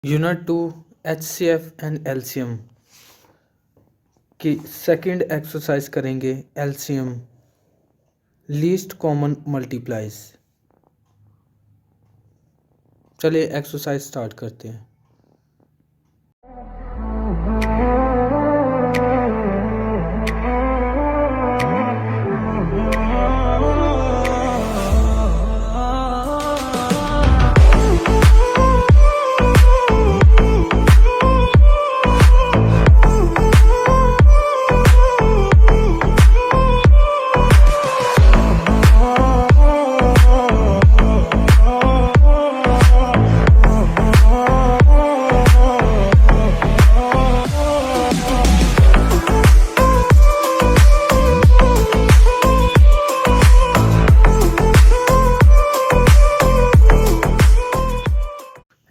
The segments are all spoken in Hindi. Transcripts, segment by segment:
यूनिट 2 HCF एंड LCM की सेकंड एक्सरसाइज करेंगे। LCM least common multiplies. चलिए एक्सरसाइज स्टार्ट करते हैं।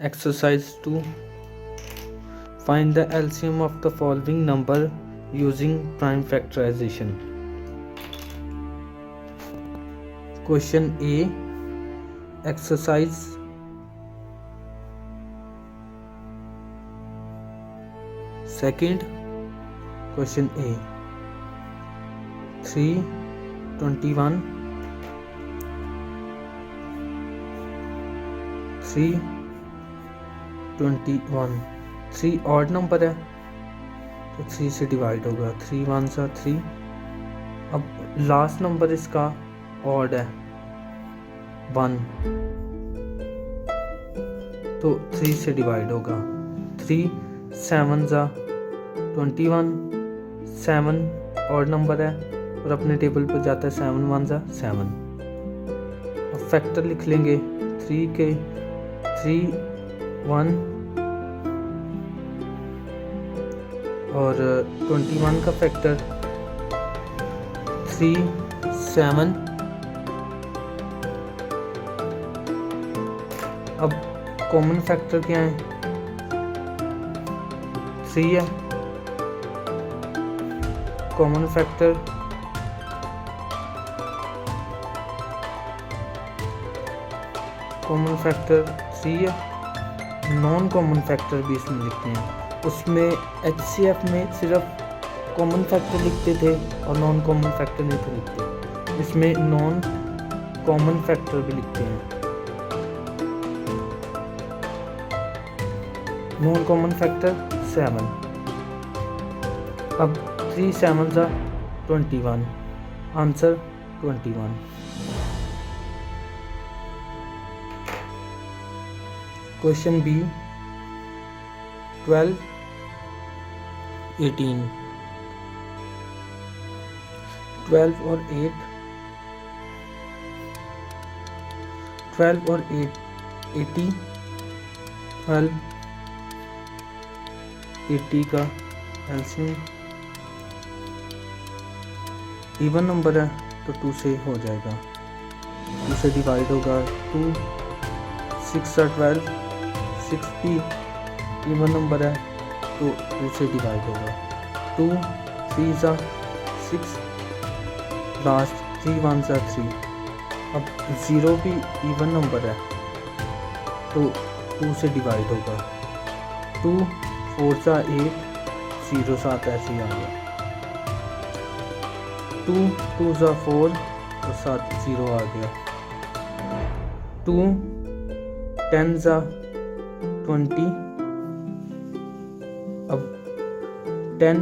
Exercise 2. Find the LCM of the following number using prime factorization. Question A. Exercise second. Question A. 321 3 odd number है तो 3 से डिवाइड होगा। 3 1 सा 3। अब लास्ट नंबर इसका ऑड है 1 तो 3 से डिवाइड होगा। 3 7 सा 21। 7 ऑड नंबर है और अपने टेबल पर जाता है 7 1 सा 7। अब फैक्टर लिख लेंगे 3 के 3 1 और 21 का फैक्टर 3 7। अब कॉमन फैक्टर क्या है? 3 है कॉमन फैक्टर। कॉमन फैक्टर 3 है। नॉन कॉमन फैक्टर भी इसमें लिखते हैं। उसमें HCF में सिर्फ कॉमन फैक्टर लिखते थे और नॉन कॉमन फैक्टर नहीं थे लिखते। इसमें नॉन कॉमन फैक्टर भी लिखते हैं। Non common factor 7। अब 3 7 सा 21। आंसर 21। Question B 12 18। 12 और 8 12 और 8 80। 12 80 का एलसीएम इवन नंबर है तो 2 से हो जाएगा। 2 से डिवाइड होगा। 2 6 सा 12। 6 भी इवन नंबर है तो 2 से डिवाइड होगा। 2 3 सा 6। लास्ट 3 1 सा 3। अब 0 भी इवन नंबर है तो 2 से डिवाइड होगा। 2 4 सा 8। 0 7 ऐसे ही आ गया। 2 2 सा 4 और 7 0 आ गया। 2 10 सा 20। अब 10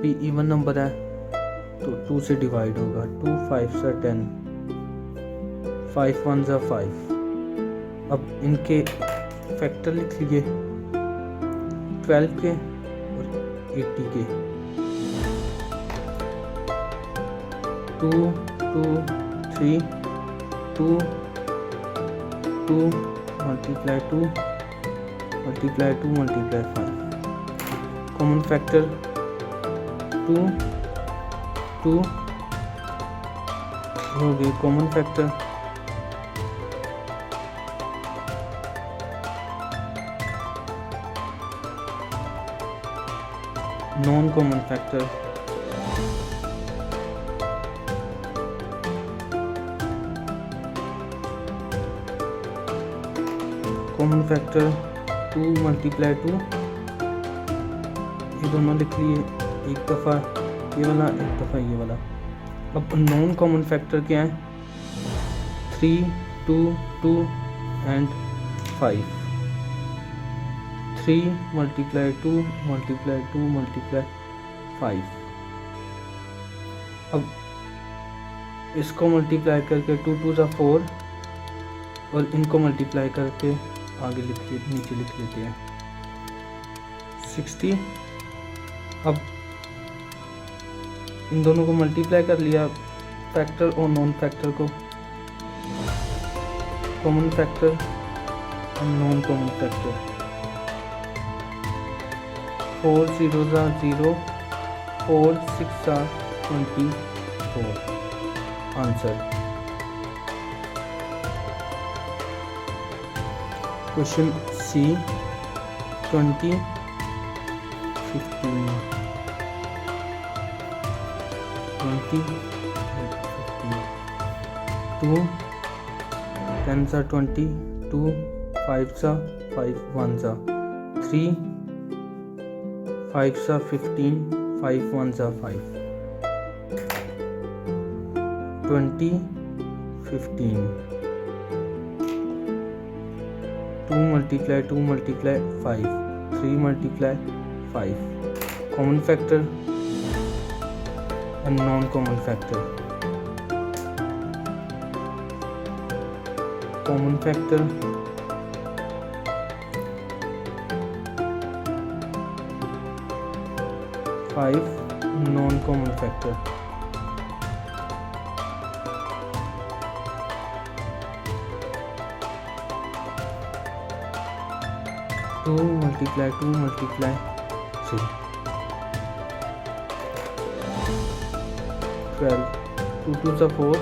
भी इवन नंबर है तो 2 से डिवाइड होगा। 2 5 सा 10। 5 1 सा 5। अब इनके फैक्टर लिख लीजिए 12 के और 80 के। 2 2 3 2 2 multiply 2 multiply 2 multiply 5। Common factor 2 2 हो गए common factor. Non common factor common factor 2 multiply 2, ये दोनों लिख लिए, एक दफ़ा ये वाला एक दफ़ा ये वाला। अब नॉन कॉमन फैक्टर क्या है? 3, 2, 2 एंड 5। 3 multiply 2 multiply 2 multiply 5। अब इसको मल्टीप्लाई करके 2 2 ज़ा 4 और इनको मल्टीप्लाई करके आगे नीचे लिख लेते हैं 60। अब इन दोनों को मल्टीप्लाई कर लिया, फैक्टर और नॉन फैक्टर को, कॉमन फैक्टर और नॉन कॉमन फैक्टर। 4 0 ज़ा 0, 4 6 ज़ा 24। आंसर। क्वेश्चन सी 20 15 20 15 2 10 सा 20 2 5 सा 5 1 सा 3 5 सा 15 5 1 सा 5 20 15 2 multiply 2 multiply 5 3 multiply 5। Common factor and non-common factor। common factor 5, non-common factor 2 multiply 2 multiply 3 12 2 2 ज़ा 4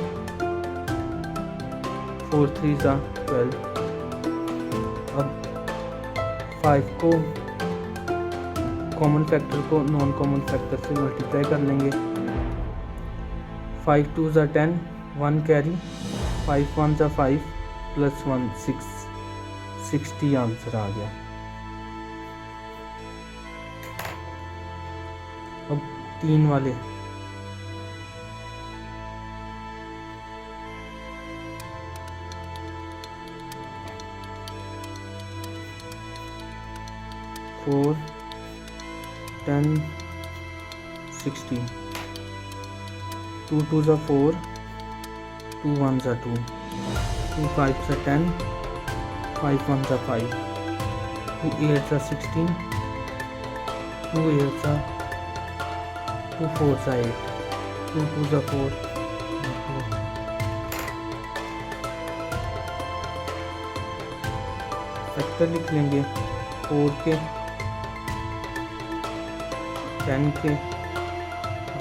4 3 ज़ा 12। अब 5 को कॉमन फैक्टर को नॉन कॉमन फैक्टर से मल्टीप्लाई कर लेंगे। 5 2 ज़ा 10 1 कैरी 5 1 ज़ा 5 प्लस 1 6 60 आंसर आ गया। अब 3 वाले 4 10 60 2 2 ज़ा 4 2 1 ज़ा 2 2 5 ज़ा 10 5 1 ज़ा 5 2 8 ज़ा 16 2 8 ज़ा 2 4 ज़ा 8 2 2 ज़ा 4 फैक्टर लिख लेंगे 4 के 10 के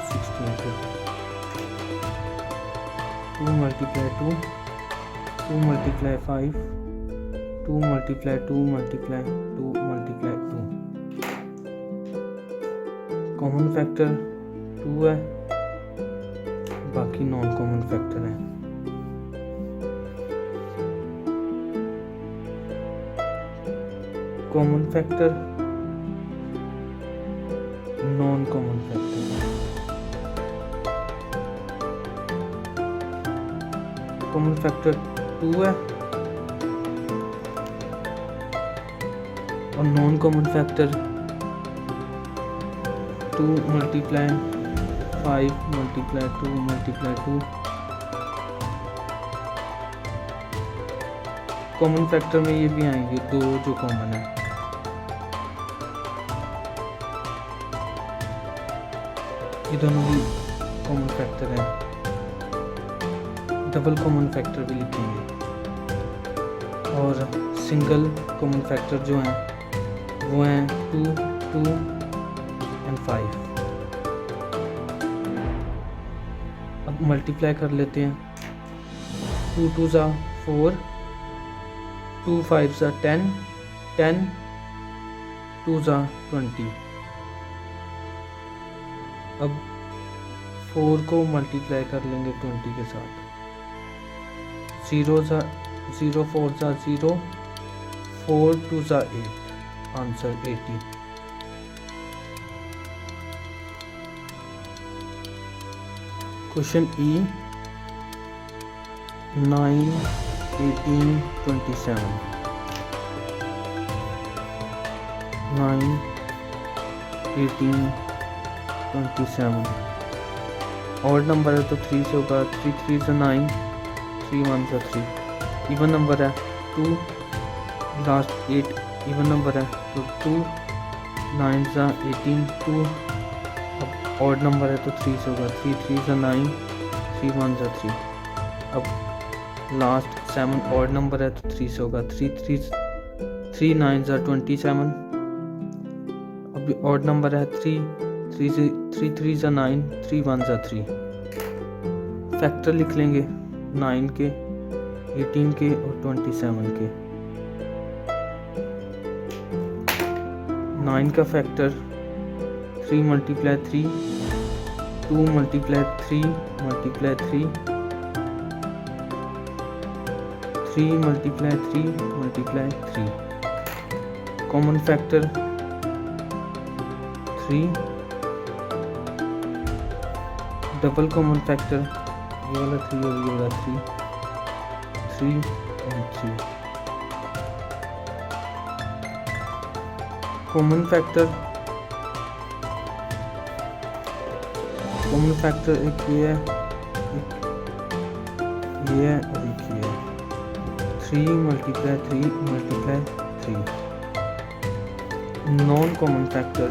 16 के। 2 multiply 2 2 multiply 5 2 multiply 2 multiply 2 multiply 2। Common factor 2 है, बाकी नॉन कॉमन फैक्टर है। Common factor non common factor. Common factor 2 है और non common factor 2 multiply 5 multiply 2 multiply 2। Common factor में ये भी आएंगे 2 जो कॉमन है। ये दोनों भी कॉमन फैक्टर हैं। डबल कॉमन फैक्टर भी लिखेंगे और सिंगल कॉमन फैक्टर जो हैं वो हैं 2 2 एंड 5। अब मल्टीप्लाई कर लेते हैं। 2 2 ज़ा 4 2 5 ज़ा 10 10 2 ज़ा 20। अब 4 को मल्टीप्लाई कर लेंगे 20 के साथ। 0 ज़ा 0 4 ज़ा 0 4 2 ज़ा 8 आंसर 80। क्वेश्चन ई 9, 18, 27। 9, 18, 27 ऑड नंबर है तो 3 से होगा। 3 3 से 9, 3 1 से 3। इवन नंबर है 2, लास्ट 8 इवन नंबर है तो 2 9 से 18 2। अब ऑड नंबर है तो 3 से होगा। 3 3 से 9, 3 1 से 3। अब लास्ट 7 ऑड नंबर है तो 3 से होगा। 3 9 से 27। अब ऑड नंबर है 3 3 से 9, 3 1 से 3। फैक्टर लिख लेंगे 9 के, 18 के और 27 के। 9 का factor 3 multiply 3, 2 multiply 3 multiply 3, 3 multiply 3 multiply 3। Common factor 3, double common factor ये वाला 3 और ये वाला 3 और 3। कॉमन फैक्टर एक ये है, एक ये है और एक ये है। 3 multiply 3 multiply 3। Non common factor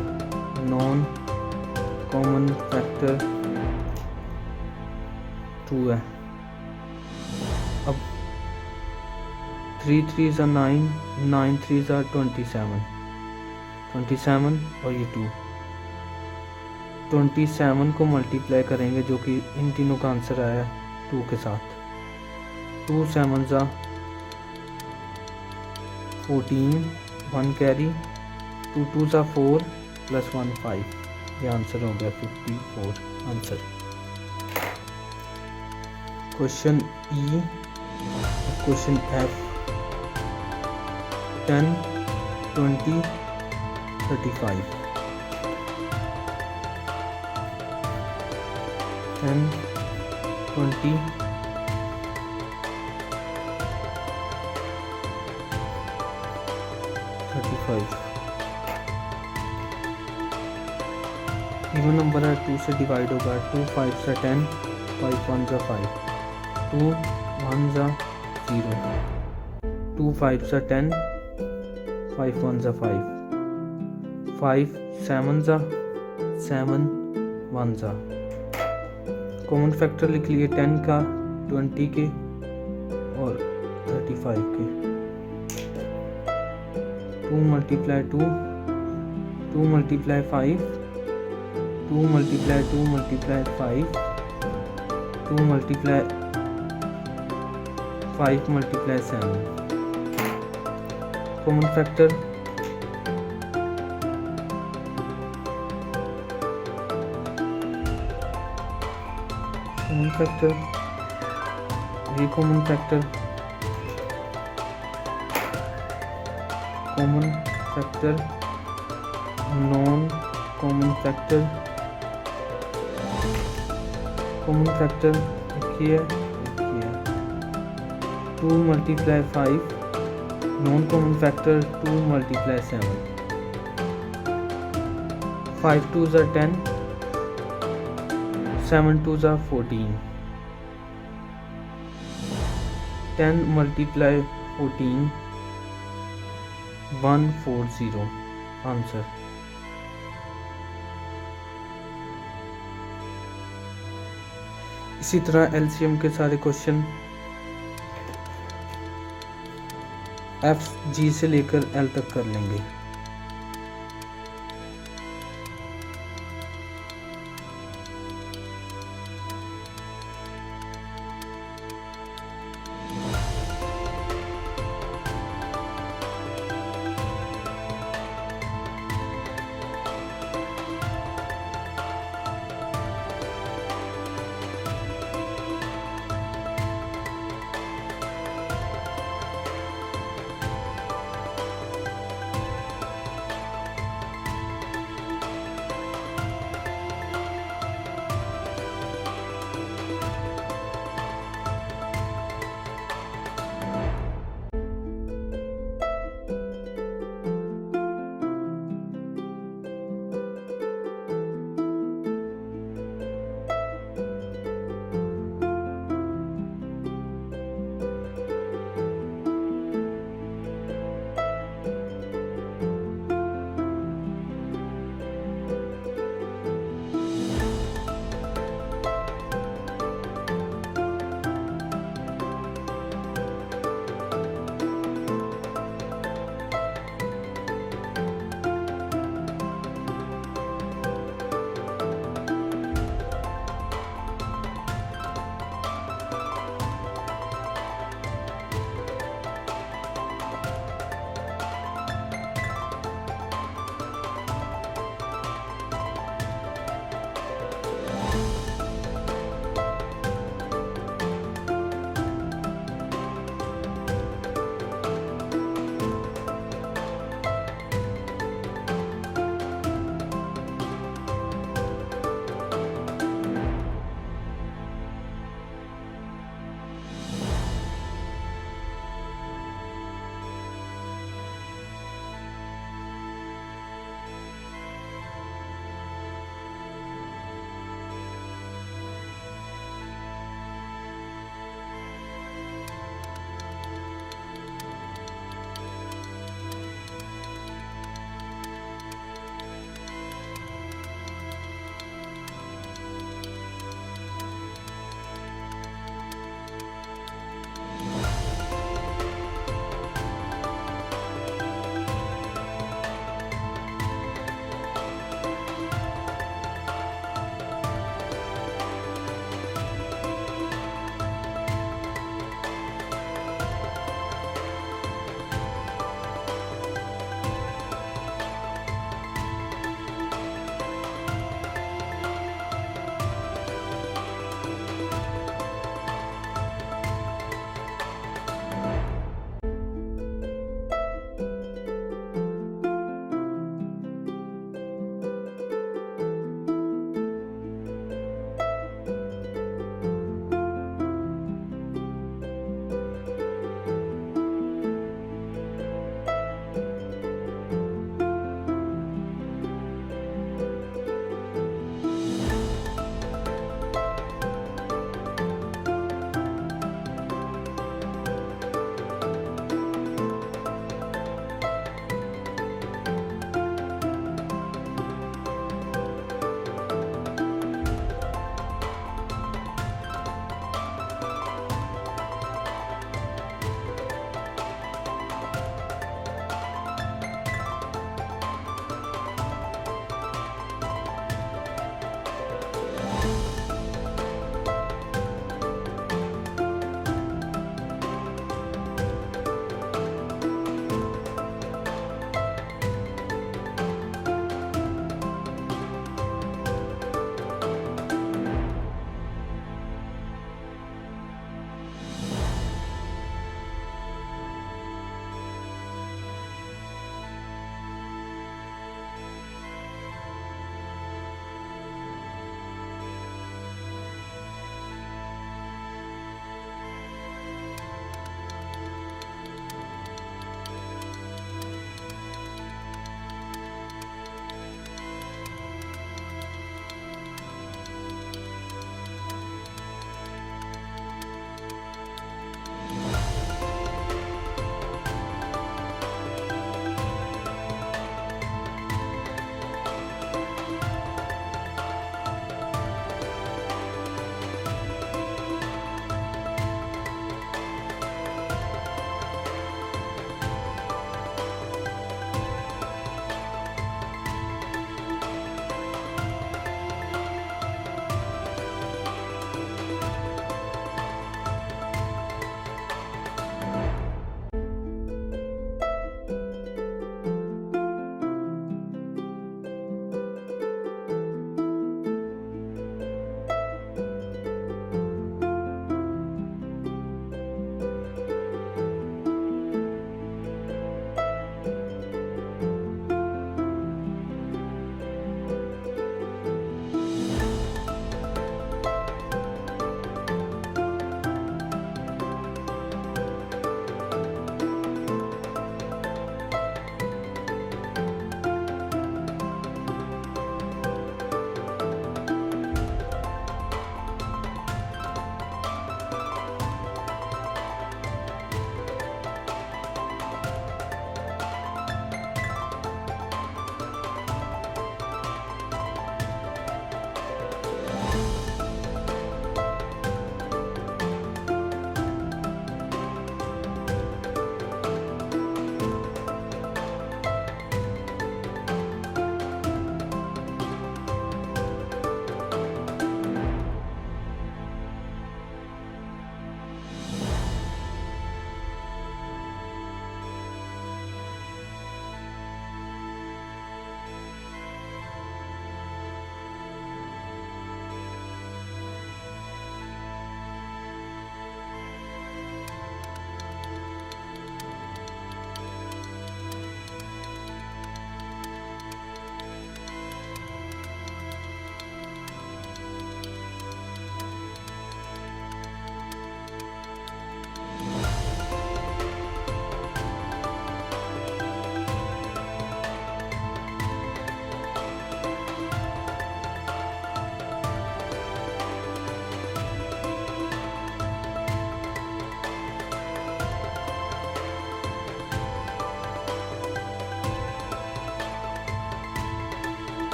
2 है। अब 3 3 से 9, 9 3 से 27 और ये 2। 27 को मल्टीप्लाई करेंगे जो कि इन तीनों का आंसर आया 2 के साथ। 2 7 जा 14, 1 कैरी, 2 2 जा 4 प्लस 1 5। ये आंसर हो गया 54 आंसर। क्वेश्चन ई, क्वेश्चन एफ 10, 20, 35। 10, 20, 35। इवन नंबर है 2 से डिवाइड होगा। 2 5 से 10, 5 1 से 5, 2 1 से 0, 2 5 से 10, 5 1 से 5, 5 7 से 7 1 से। कॉमन फैक्टर लिख लिए 10 का, 20 के और 35 के। 2 multiply 2, 2 multiply 5, 2 multiply 2 multiply 5, 2 multiply 5 multiply 7। Common factor ये common factor non common factor एक ही है। 2 multiply 5 non common factor 2 multiply 7। 5 2 जा 10, 7 2 जा 14। 10 मल्टीप्लाई 14 140 आंसर। इसी तरह एलसीएम के सारे क्वेश्चन एफ जी से लेकर एल तक कर लेंगे।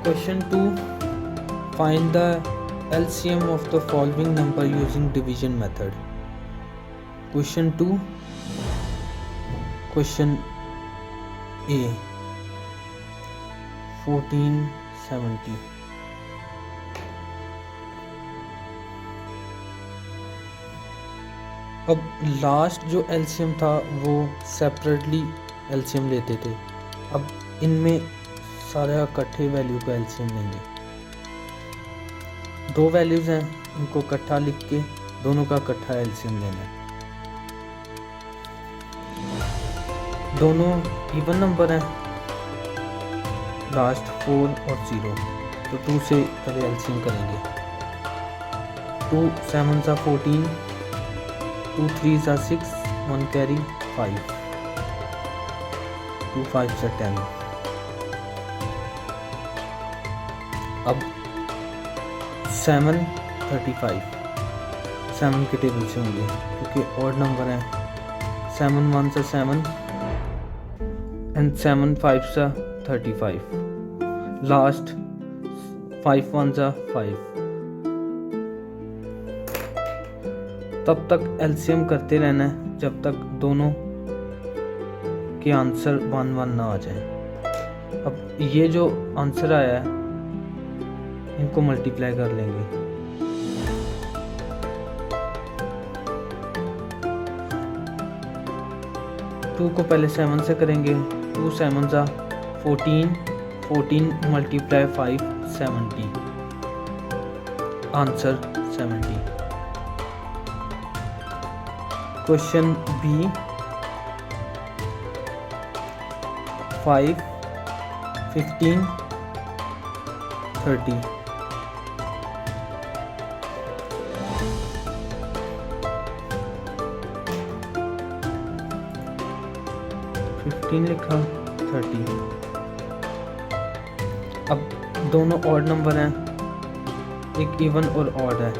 Question 2. Find the LCM of the following number using division method. Question 2. Question A. 1470. अब लास्ट जो एलसीएम था वो सेपरेटली एलसीएम लेते थे, अब इनमें सारे इकट्ठे वैल्यू का एलसीएम लेंगे। दो वैल्यूज़ हैं, इनको इकट्ठा लिख के दोनों का इकट्ठा एलसीएम लेना है। दोनों इवन नंबर हैं, लास्ट 4 और 0, तो 2 से पहले एलसीएम करेंगे। 2 7 सा 14, 2 3 सा 6, 1 कैरी 5, 2 5 सा 10। अब 7 35 7 के टेबल से होंगे क्योंकि ऑड नंबर है। 7 1 सा 7 एंड 7 5 सा 35, लास्ट 5 1 सा 5। तब तक एलसीएम करते रहना है जब तक दोनों के आंसर 1 1 ना आ जाए। अब ये जो आंसर आया है इनको मल्टीप्लाई कर लेंगे। टू को पहले 7 से करेंगे। 2 7 सा 14, 14 मल्टीप्लाई 5 70, आंसर 70। Question B 5 15 30। लिखा 30। अब दोनों ऑड नंबर हैं, एक इवन और ऑड है।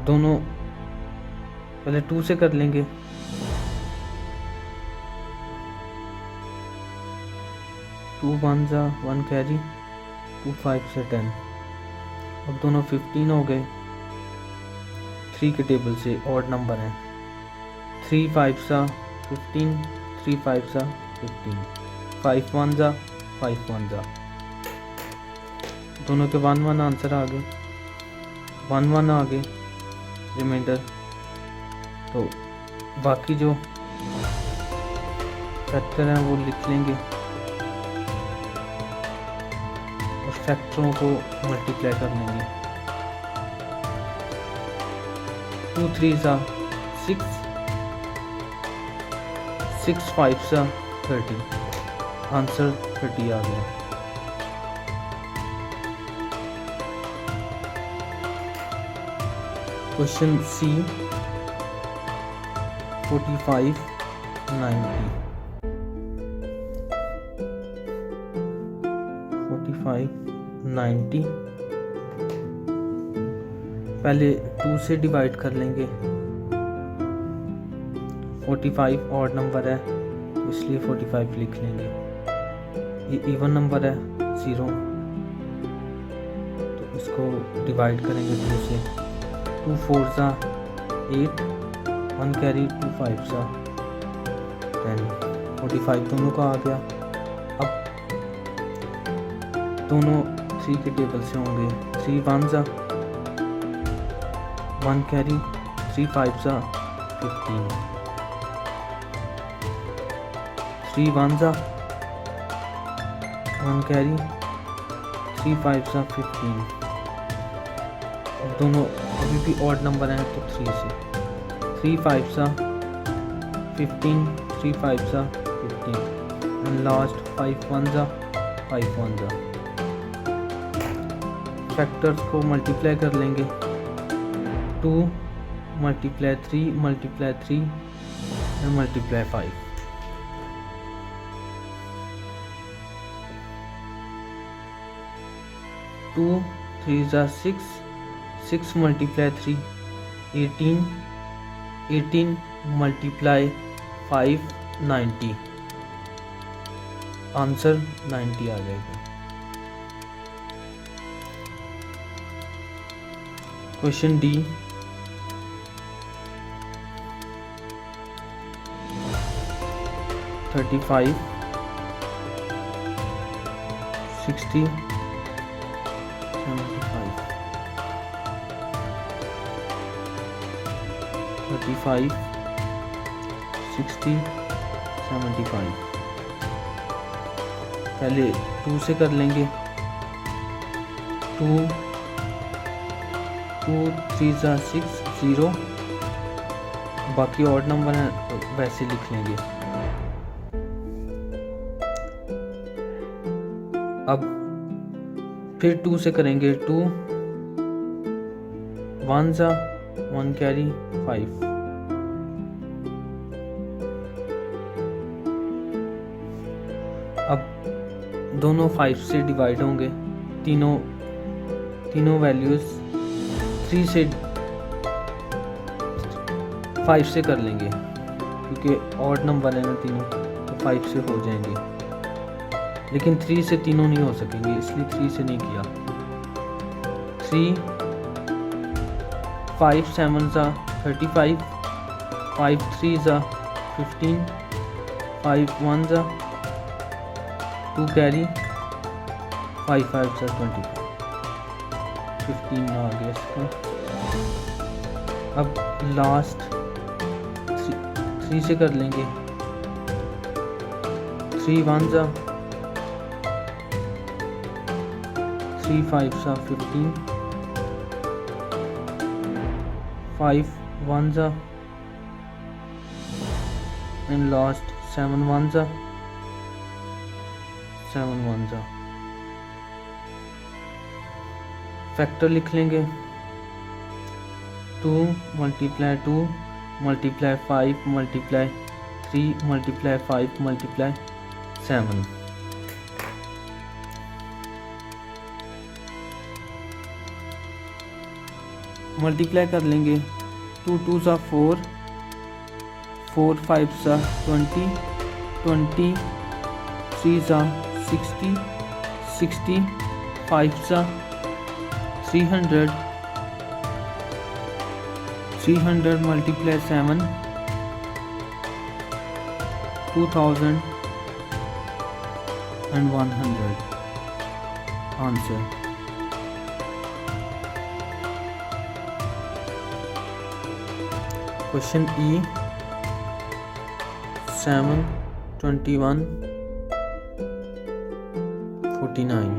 दोनों पहले 2 से कर लेंगे। 2 1 सा 1 कैरी, 2 5 से 10। अब दोनों 15 हो गए। 3 के टेबल से ऑड नंबर हैं। 3 5 सा 15, 3 5 सा 15, 5 1 सा 5 1 सा। दोनों के 1 1 आंसर आ गए, 1 1 आ गए रिमाइंडर। तो बाकी जो फैक्टर हैं वो लिख लेंगे और फैक्टरों को मल्टीप्लाई कर लेंगे। 2 3 सा 6, 6 5 सा 30, आंसर 30 आ गया। क्वेश्चन सी 45 90। 45 90 पहले 2 से डिवाइड कर लेंगे। 45 ऑड नंबर है इसलिए 45 लिख लेंगे। ये इवन नंबर है 0, तो इसको डिवाइड करेंगे 2 से। 2 4 सा 8, 1 कैरी, 2 5 सा 10। 45 दोनों का आ गया। अब दोनों 3 के टेबल से होंगे। 3 1 सा 1 कैरी, 3 5 सा 15, 3 1 सा 1 कैरी, 3 5 सा 15। दोनों अभी भी ऑड नंबर हैं तो 3 से। 3 5 सा 15, 3 5 सा 15 एंड लास्ट 5 1 सा 5 1 सा। फैक्टर्स को मल्टीप्लाई कर लेंगे। 2 मल्टीप्लाई 3 मल्टीप्लाई 3 एंड मल्टीप्लाई 5। 2 3 सा 6, 6 मल्टीप्लाई 3 18, 18 मल्टीप्लाई 5 90, आंसर 90 आ जाएगा। Question D, 35, 60, 75, 35, 60, 75। पहले 2 से कर लेंगे। 2 3 6 0, बाकी ऑड नंबर है वैसे लिख लेंगे। अब फिर 2 से करेंगे। 2 1 कैरी 5, अब दोनों 5 से डिवाइड होंगे। तीनों वैल्यूज 3 से 5 से कर लेंगे, क्योंकि ऑड नंबर है ना तीनों, तो 5 से हो जाएंगे। लेकिन 3 से तीनों नहीं हो सकेंगे, इसलिए 3 से नहीं किया। 3 5 7 35, 5 3 15, 5 1 2 कैरी, 5 5 25, 15 आ गया इसका। अब लास्ट 3 से कर लेंगे। 3 1 3 5 15, 5 1 एंड लास्ट 7 1 7 1। फैक्टर लिख लेंगे। 2 multiply 2 multiply 5 multiply 3 multiply 5 multiply 7। Multiply कर लेंगे। 2 2 4, 4 5 20, 20 3 60, 60 5 300, 300 मल्टीप्लाई 7, 2100 आंसर। क्वेश्चन ई 7 21 49।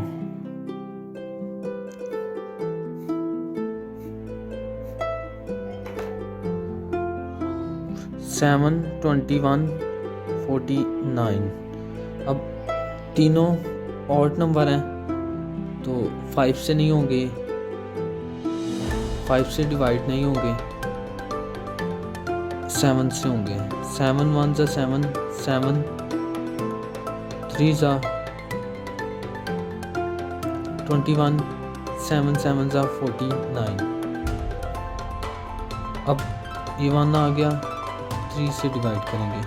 7 21 49। अब तीनों ऑड नंबर हैं तो 5 से नहीं होंगे, 5 से डिवाइड नहीं होंगे, 7 से होंगे। 7 1 7, 7 3 21, 7 7 49। अब ये 1 आ गया, 3 से डिवाइड करेंगे।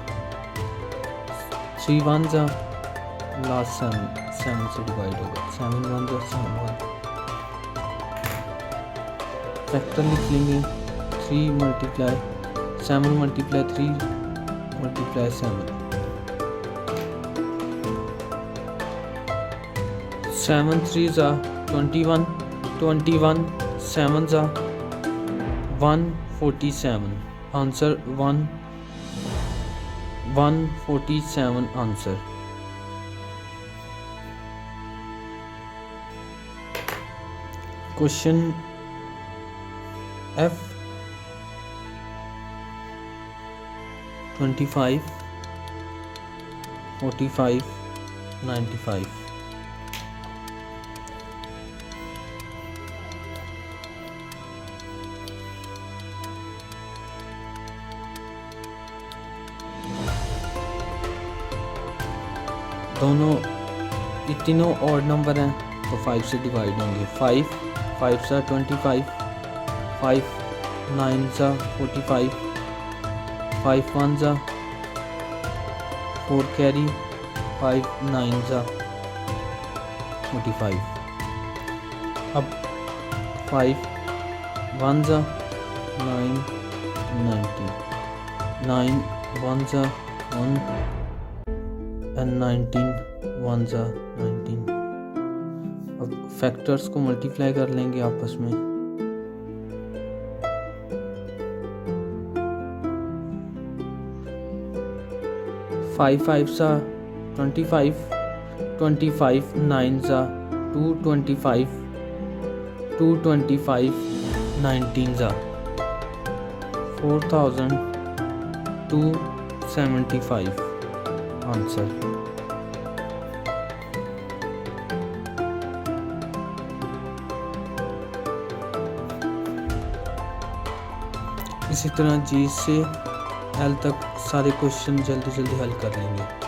3 1 लास्ट 7 से डिवाइड होगा। 7 1 7 1। फैक्टर लिख लेंगे। 3 multiply 7 multiply 3 multiply 7, 7 3 21, 21 7 147 answer. 147 answer. Question F 25 45 95। दोनों ये तीनों ऑड नंबर हैं तो 5 से डिवाइड होंगे। 5 5 25, 5 9 45, 5 1 4 कैरी, 5 9 45। अब 5 वन ज़ा 9 19 9 वन ज़ा 1 एंड 19 वन ज़ा 19। अब फैक्टर्स को मल्टीप्लाई कर लेंगे आपस में। 5 5 ज़ा 25 25 9 ज़ा 225 225 19 ज़ा 4275 आंसर। इसी तरह जी से एल तक सारे क्वेश्चन जल्दी जल्दी हल कर लेंगे।